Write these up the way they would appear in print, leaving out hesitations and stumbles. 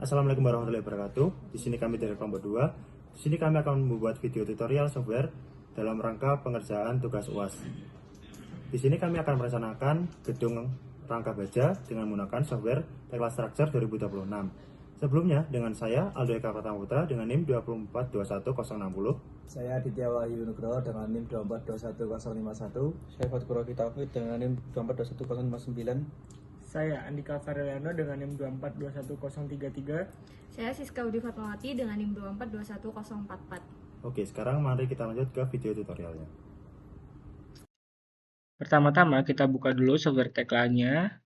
Assalamualaikum warahmatullahi wabarakatuh. Di sini kami dari kelompok 2. Di sini kami akan membuat video tutorial software dalam rangka pengerjaan tugas UAS. Di sini kami akan merencanakan gedung rangka baja dengan menggunakan software Tekla Structure 2026. Sebelumnya dengan saya Aldo Eka Pratama dengan NIM 2421060. Saya Aditya Wahyu Nugroho dengan NIM 2421051. Saya Fatkuro Taufik dengan NIM 2421059. Saya Andika Fareliano dengan NIM 2421033. Saya Siska Udi Fatmawati dengan NIM 2421044. Oke, sekarang mari kita lanjut ke video tutorialnya. Pertama-tama kita buka dulu software Tekla-nya,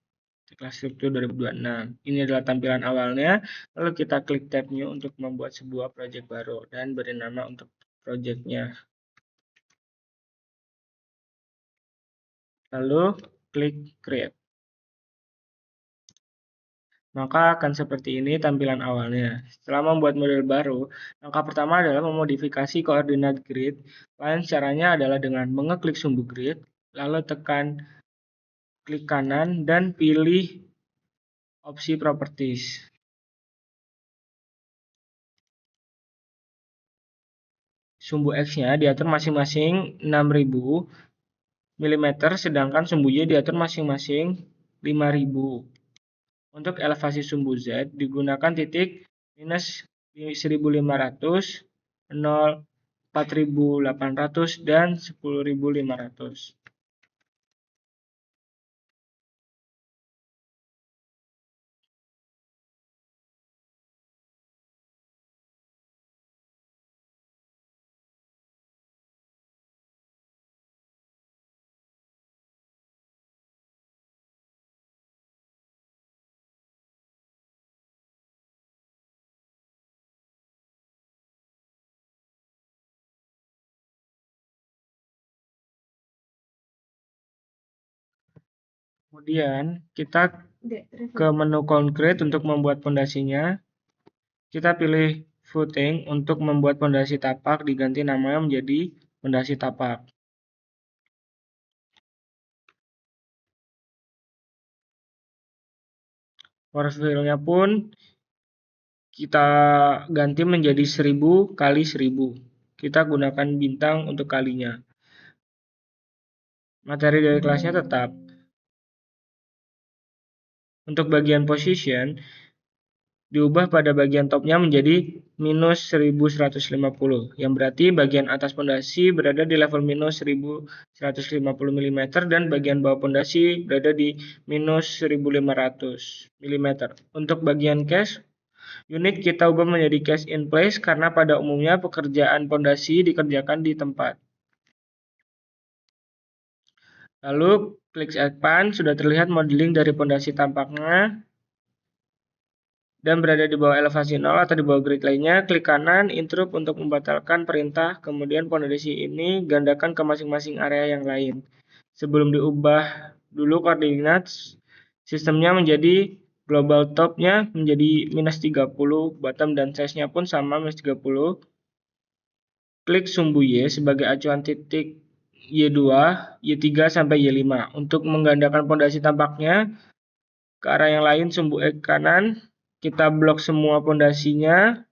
Tekla Struktur 2026. Ini adalah tampilan awalnya, lalu kita klik tab New untuk membuat sebuah project baru dan beri nama untuk projectnya. Lalu klik Create. Maka akan seperti ini tampilan awalnya. Setelah membuat model baru, langkah pertama adalah memodifikasi koordinat grid. Lain caranya adalah dengan mengeklik sumbu grid, lalu tekan klik kanan dan pilih opsi Properties. Sumbu X-nya diatur masing-masing 6000 mm, sedangkan sumbu Y diatur masing-masing 5000. Untuk elevasi sumbu Z digunakan titik minus 1500, 0, 4800, dan 10500. Kemudian kita ke menu Concrete untuk membuat pondasinya. Kita pilih Footing untuk membuat pondasi tapak, diganti namanya menjadi pondasi tapak. Force fill-nya pun kita ganti menjadi 1000 kali 1000. Kita gunakan bintang untuk kalinya. Materi dari kelasnya tetap. Untuk bagian position, diubah pada bagian topnya menjadi minus 1150, yang berarti bagian atas pondasi berada di level minus 1150 mm dan bagian bawah pondasi berada di minus 1500 mm. Untuk bagian cast, unit kita ubah menjadi cast in place karena pada umumnya pekerjaan pondasi dikerjakan di tempat. Lalu klik expand, sudah terlihat modeling dari pondasi tampaknya dan berada di bawah elevasi 0 atau di bawah grid lainnya. Klik kanan interrupt untuk membatalkan perintah, kemudian pondasi ini gandakan ke masing-masing area yang lain. Sebelum diubah dulu koordinat, sistemnya menjadi global topnya menjadi minus 30, bottom dan size-nya pun sama minus 30. Klik sumbu Y sebagai acuan titik Y2, Y3 sampai Y5. Untuk menggandakan pondasi tampaknya ke arah yang lain, sumbu X kanan, kita blok semua pondasinya.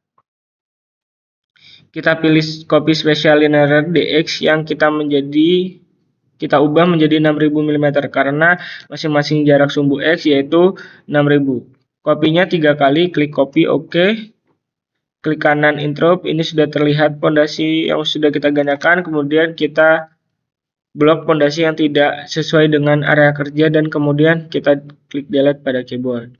Kita pilih copy special linear DX yang kita ubah menjadi 6000 mm karena masing-masing jarak sumbu X yaitu 6000. Kopinya 3 kali, klik copy, oke. Klik kanan interrupt, ini sudah terlihat pondasi yang sudah kita gandakan, kemudian kita blok pondasi yang tidak sesuai dengan area kerja dan kemudian kita klik delete pada keyboard.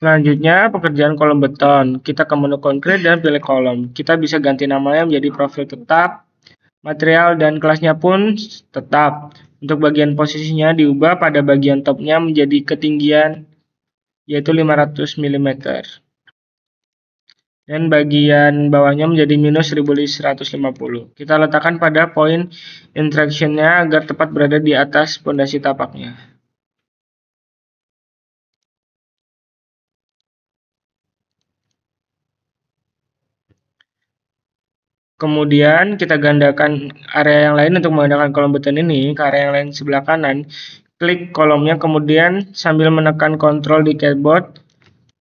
Selanjutnya pekerjaan kolom beton. Kita ke menu konkret dan pilih kolom. Kita bisa ganti namanya menjadi profil tetap. Material dan kelasnya pun tetap. Untuk bagian posisinya diubah pada bagian topnya menjadi ketinggian yaitu 500 mm. Dan bagian bawahnya menjadi minus 1150. Kita letakkan pada point interaction-nya agar tepat berada di atas pondasi tapaknya. Kemudian kita gandakan area yang lain untuk menggunakan kolom beton ini ke area yang lain sebelah kanan. klik kolomnya, kemudian sambil menekan Ctrl di keyboard,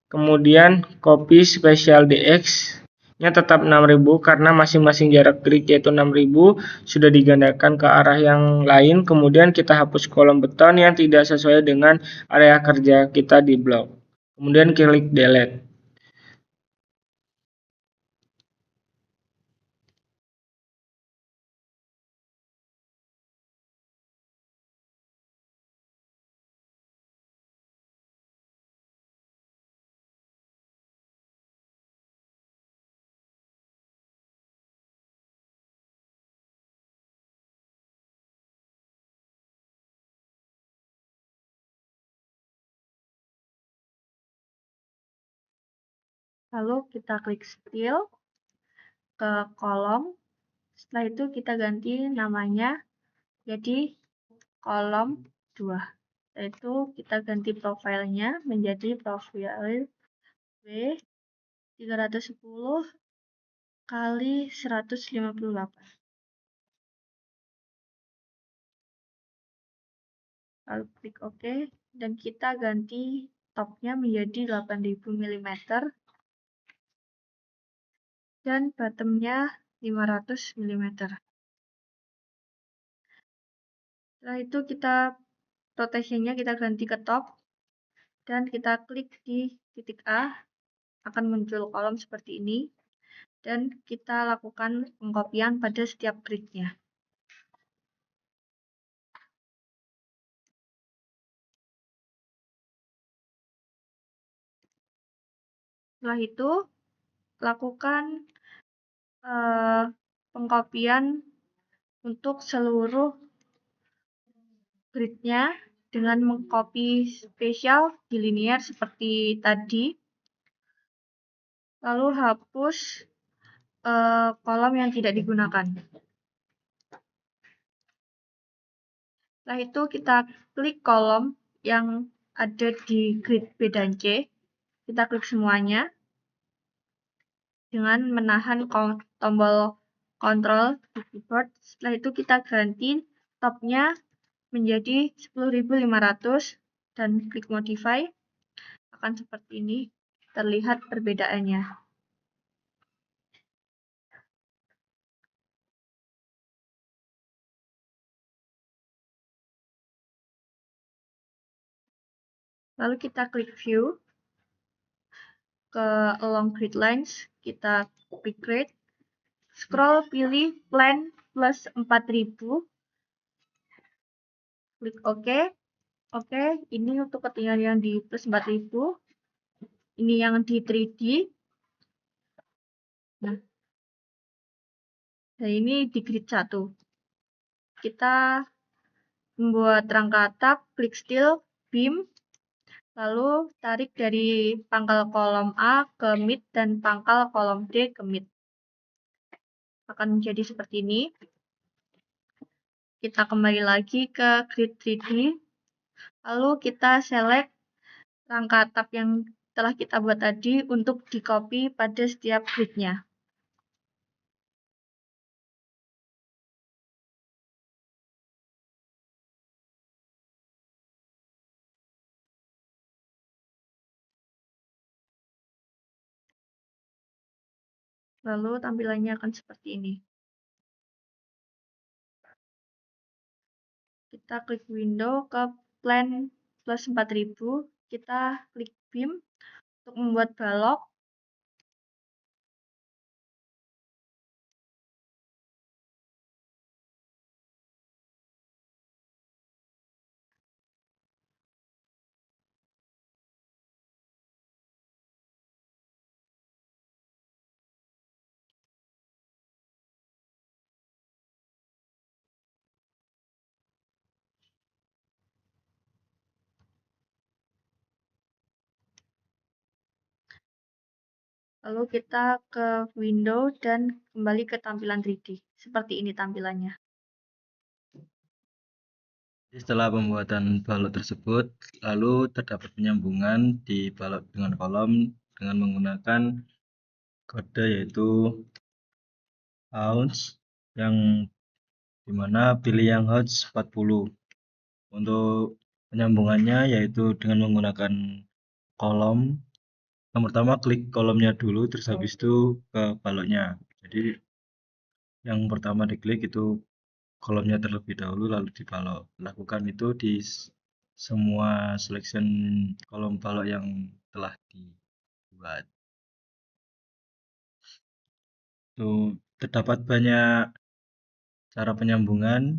kemudian copy spesial dx-nya tetap 6000 karena masing-masing jarak grid yaitu 6000 sudah digandakan ke arah yang lain. Kemudian kita hapus kolom beton yang tidak sesuai dengan area kerja kita di blok. Kemudian klik delete. Lalu kita klik Steel ke kolom. Setelah itu kita ganti namanya jadi kolom 2. Setelah itu kita ganti profilnya menjadi profil W 310 kali 158. Lalu klik OK dan kita ganti topnya menjadi 8000 mm dan bottomnya 500 mm. Setelah itu kita rotasinya kita ganti ke top dan kita klik di titik A, akan muncul kolom seperti ini dan kita lakukan pengkopian pada setiap gridnya. Setelah itu lakukan pengkopian untuk seluruh gridnya dengan mengcopy spesial di linear seperti tadi. Lalu hapus kolom yang tidak digunakan. Setelah itu kita klik kolom yang ada di grid B dan C. Kita klik semuanya dengan menahan tombol Ctrl di keyboard. Setelah itu kita ganti topnya menjadi 10.500 dan klik modify. Akan seperti ini, terlihat perbedaannya. Lalu kita klik view ke along grid lines, kita klik grid, scroll pilih plan plus 4000, klik OK. Oke, ini untuk ketinggian yang di plus 4000, ini yang di 3D. Nah, dan ini di grid 1. Kita membuat rangka atap, klik steel, beam, lalu tarik dari pangkal kolom A ke mid dan pangkal kolom D ke mid. Akan menjadi seperti ini. Kita kembali lagi ke grid 3D, lalu kita select rangka atap yang telah kita buat tadi untuk di copy pada setiap gridnya. Lalu tampilannya akan seperti ini. Kita klik window ke plan plus 4000, kita klik beam untuk membuat balok. Lalu kita ke window dan kembali ke tampilan 3D. Seperti ini tampilannya. Setelah pembuatan balok tersebut, lalu terdapat penyambungan di balok dengan kolom dengan menggunakan kode yaitu ounce, yang dimana pilih yang H 40. Untuk penyambungannya yaitu dengan menggunakan kolom. Yang pertama klik kolomnya dulu, terus habis itu ke baloknya. Jadi yang pertama diklik itu kolomnya terlebih dahulu, lalu dibalok. Lakukan itu di semua selection kolom balok yang telah dibuat. Terdapat banyak cara penyambungan,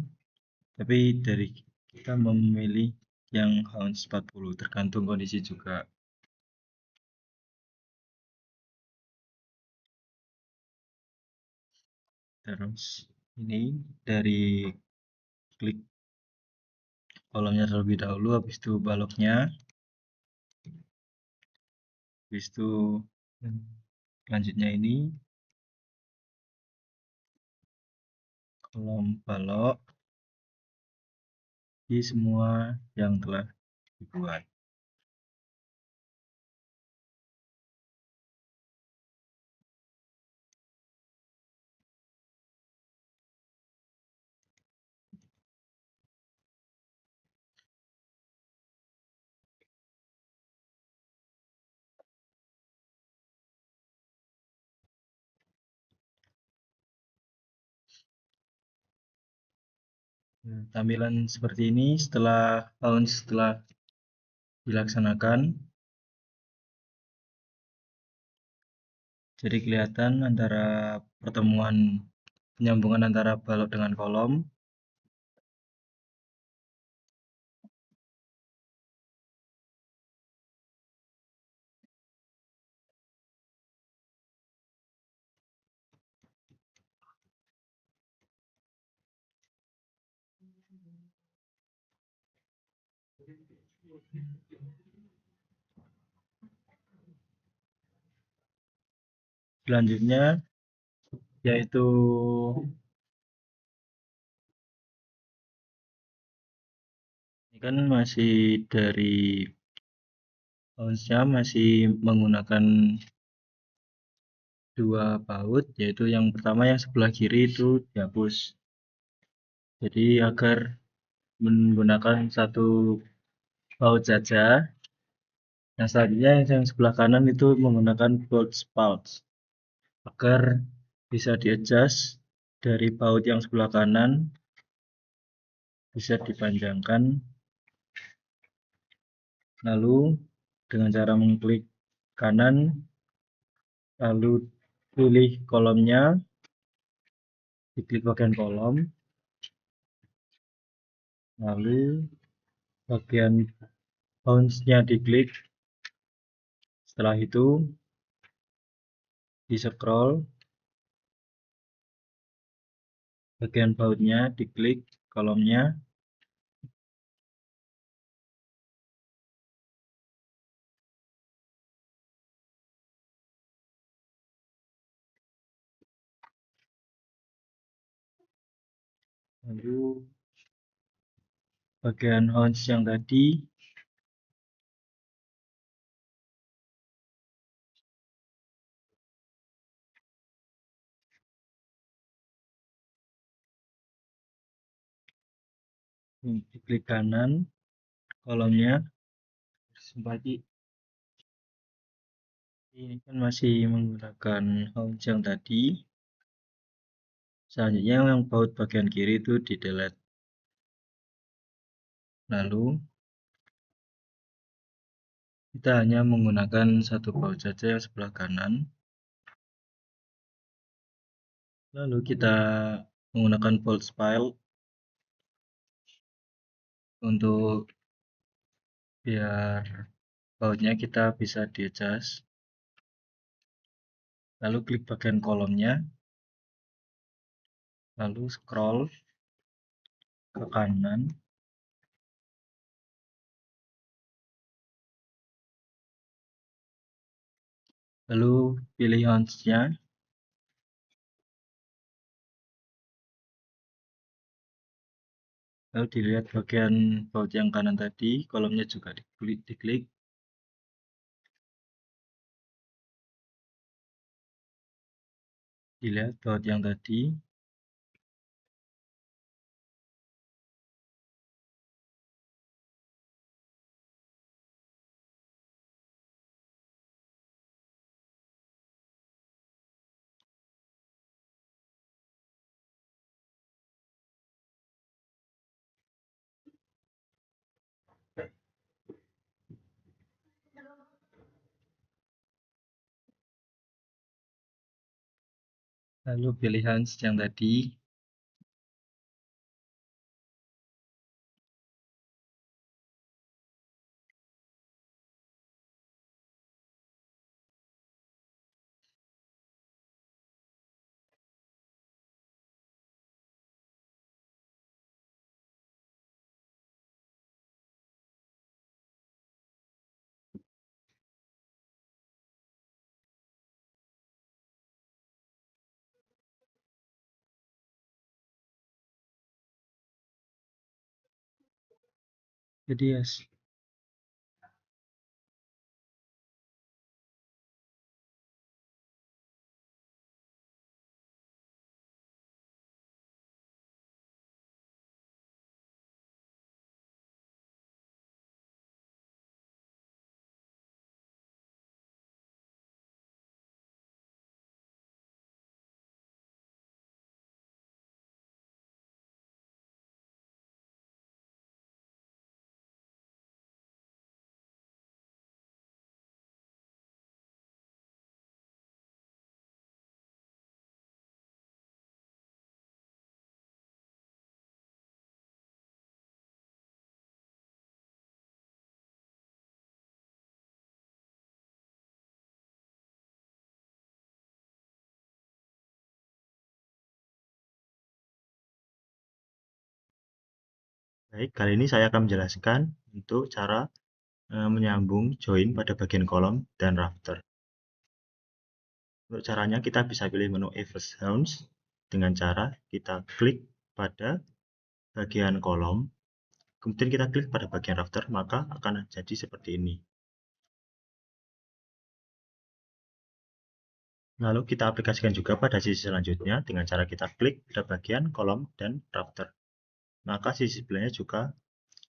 tapi dari kita memilih yang Hounds 40, tergantung kondisi juga. Terus ini dari klik kolomnya terlebih dahulu, habis itu baloknya, habis itu selanjutnya ini kolom balok di semua yang telah dibuat. Tampilan seperti ini setelah dilaksanakan. Jadi kelihatan antara penyambungan antara balok dengan kolom. Selanjutnya yaitu ini kan masih dari Hounds-nya masih menggunakan dua baut, yaitu yang pertama yang sebelah kiri itu dihapus. Jadi agar menggunakan satu baut saja. Yang selanjutnya yang sebelah kanan itu menggunakan bolt spouts agar bisa di-adjust dari baut yang sebelah kanan bisa dipanjangkan, lalu dengan cara mengklik kanan lalu pilih kolomnya, diklik bagian kolom, lalu bagian bounce-nya diklik. Setelah itu di scroll, bagian bautnya diklik kolomnya, lalu bagian Hounds yang tadi diklik kanan kolomnya. Seperti ini kan masih menggunakan Hounds yang tadi. Selanjutnya yang baut bagian kiri itu di delete. Lalu kita hanya menggunakan satu baut saja yang sebelah kanan. Lalu kita menggunakan bolt spile untuk biar bautnya kita bisa di-adjust. Lalu klik bagian kolomnya, lalu scroll ke kanan, lalu pilih Hounds-nya, lalu dilihat bagian baut yang kanan tadi, kolomnya juga diklik, dilihat baut yang tadi, Lalu pilihan yang tadi. Jadi yes. Baik, kali ini saya akan menjelaskan untuk cara menyambung join pada bagian kolom dan rafter. Untuk caranya kita bisa pilih menu Event Hounds dengan cara kita klik pada bagian kolom, kemudian kita klik pada bagian rafter, maka akan jadi seperti ini. Lalu kita aplikasikan juga pada sisi selanjutnya dengan cara kita klik pada bagian kolom dan rafter. Maka sisi sebelahnya juga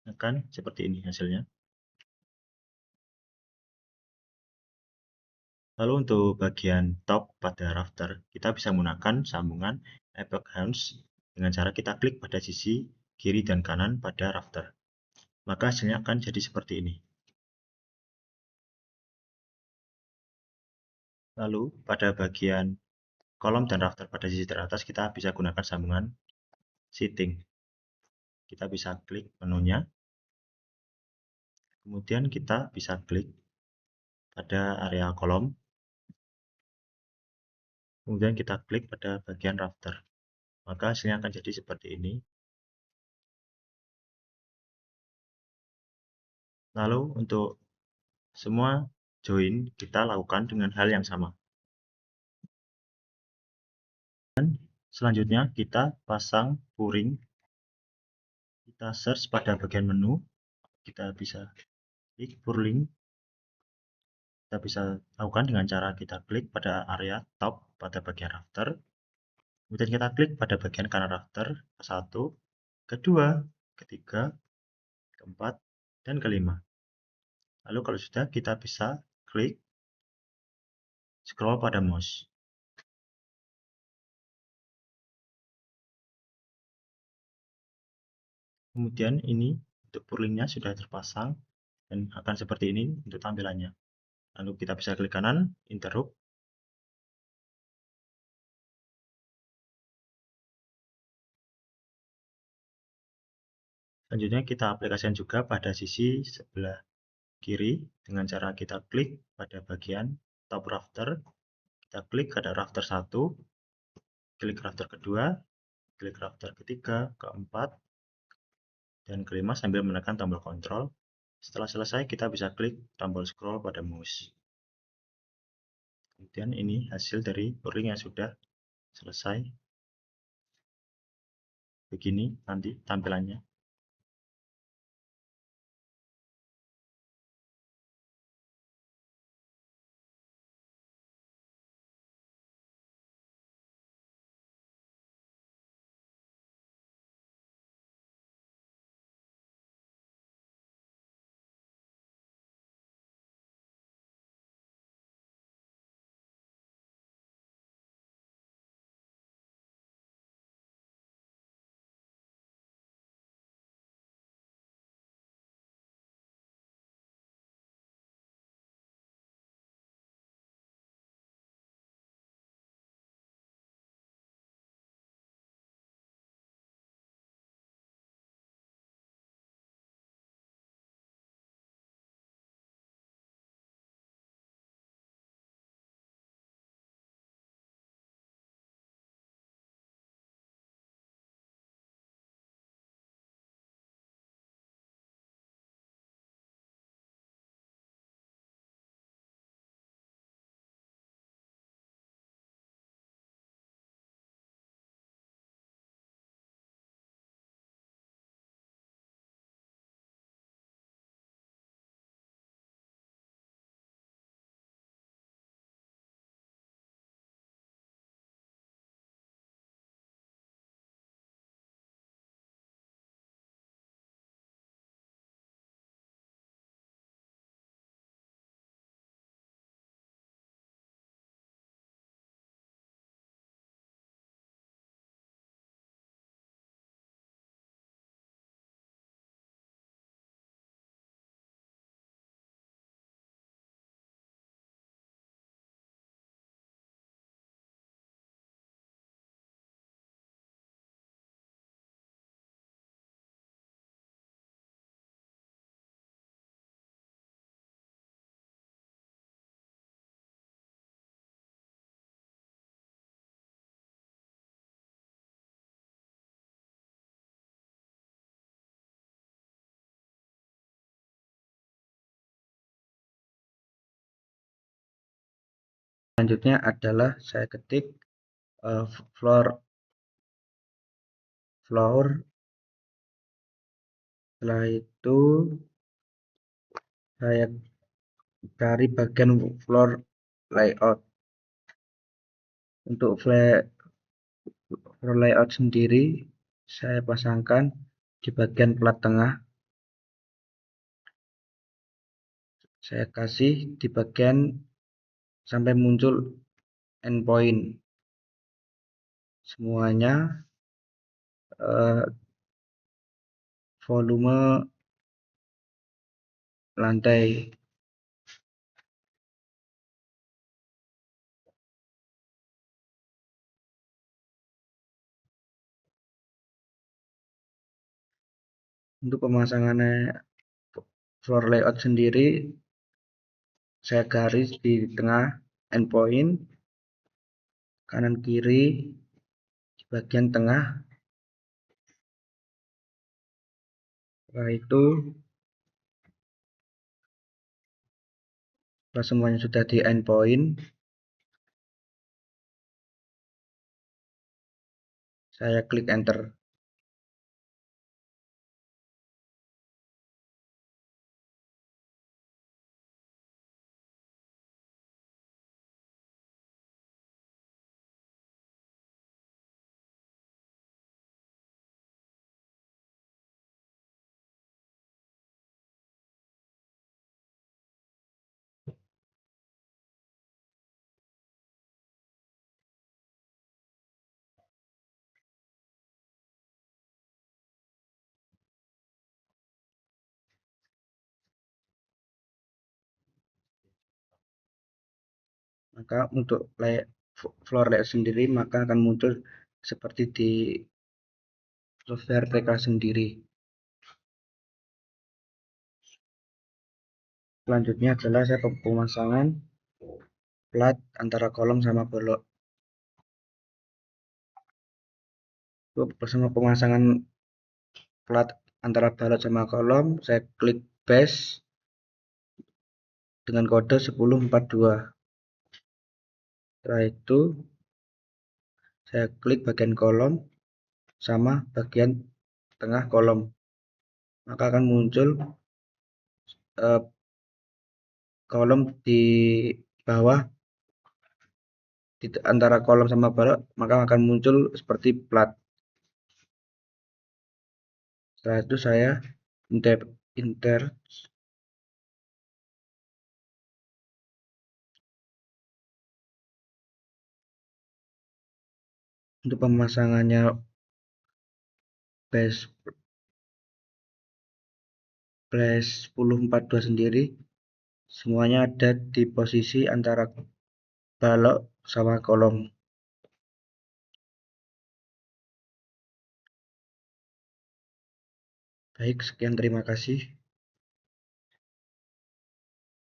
akan seperti ini hasilnya. Lalu untuk bagian top pada rafter, kita bisa menggunakan sambungan Epoch Hounds dengan cara kita klik pada sisi kiri dan kanan pada rafter. Maka hasilnya akan jadi seperti ini. Lalu pada bagian kolom dan rafter pada sisi teratas kita bisa gunakan sambungan Setting. Kita bisa klik menunya, kemudian kita bisa klik pada area kolom, kemudian kita klik pada bagian rafter. Maka hasilnya akan jadi seperti ini. Lalu untuk semua join kita lakukan dengan hal yang sama. Dan selanjutnya kita pasang puring. Kita search pada bagian menu. Kita bisa klik puring. Kita bisa lakukan dengan cara kita klik pada area top pada bagian rafter. Kemudian kita klik pada bagian kanan rafter ke-1, ke-2, ke-3, ke-4, dan ke-5. Lalu kalau sudah kita bisa klik scroll pada mouse. Kemudian ini untuk purlingnya sudah terpasang dan akan seperti ini untuk tampilannya. Lalu kita bisa klik kanan, interrupt. Selanjutnya kita aplikasikan juga pada sisi sebelah kiri dengan cara kita klik pada bagian top rafter. Kita klik pada rafter 1, klik rafter kedua, klik rafter ketiga, keempat, dan kelima sambil menekan tombol kontrol. Setelah selesai kita bisa klik tombol scroll pada mouse. Kemudian ini hasil dari purling yang sudah selesai. Begini nanti tampilannya. Selanjutnya adalah saya ketik floor. Setelah itu saya cari bagian floor layout. Untuk floor layout sendiri saya pasangkan di bagian plat tengah. Saya kasih di bagian sampai muncul endpoint. Semuanya volume lantai. Untuk pemasangannya floor layout sendiri saya garis di tengah endpoint, kanan kiri di bagian tengah. Setelah itu setelah semuanya sudah di endpoint, saya klik enter. Maka untuk floor layout sendiri maka akan muncul seperti di software TK sendiri. Selanjutnya adalah saya pemasangan plat antara kolom sama balok. Bersama pemasangan plat antara balok sama kolom, saya klik base dengan kode 1042. Setelah itu saya klik bagian kolom sama bagian tengah kolom, maka akan muncul kolom di bawah di antara kolom sama balok, maka akan muncul seperti plat. Setelah itu saya insert untuk pemasangannya base 1042 sendiri, semuanya ada di posisi antara balok sama kolom. Baik, sekian, terima kasih.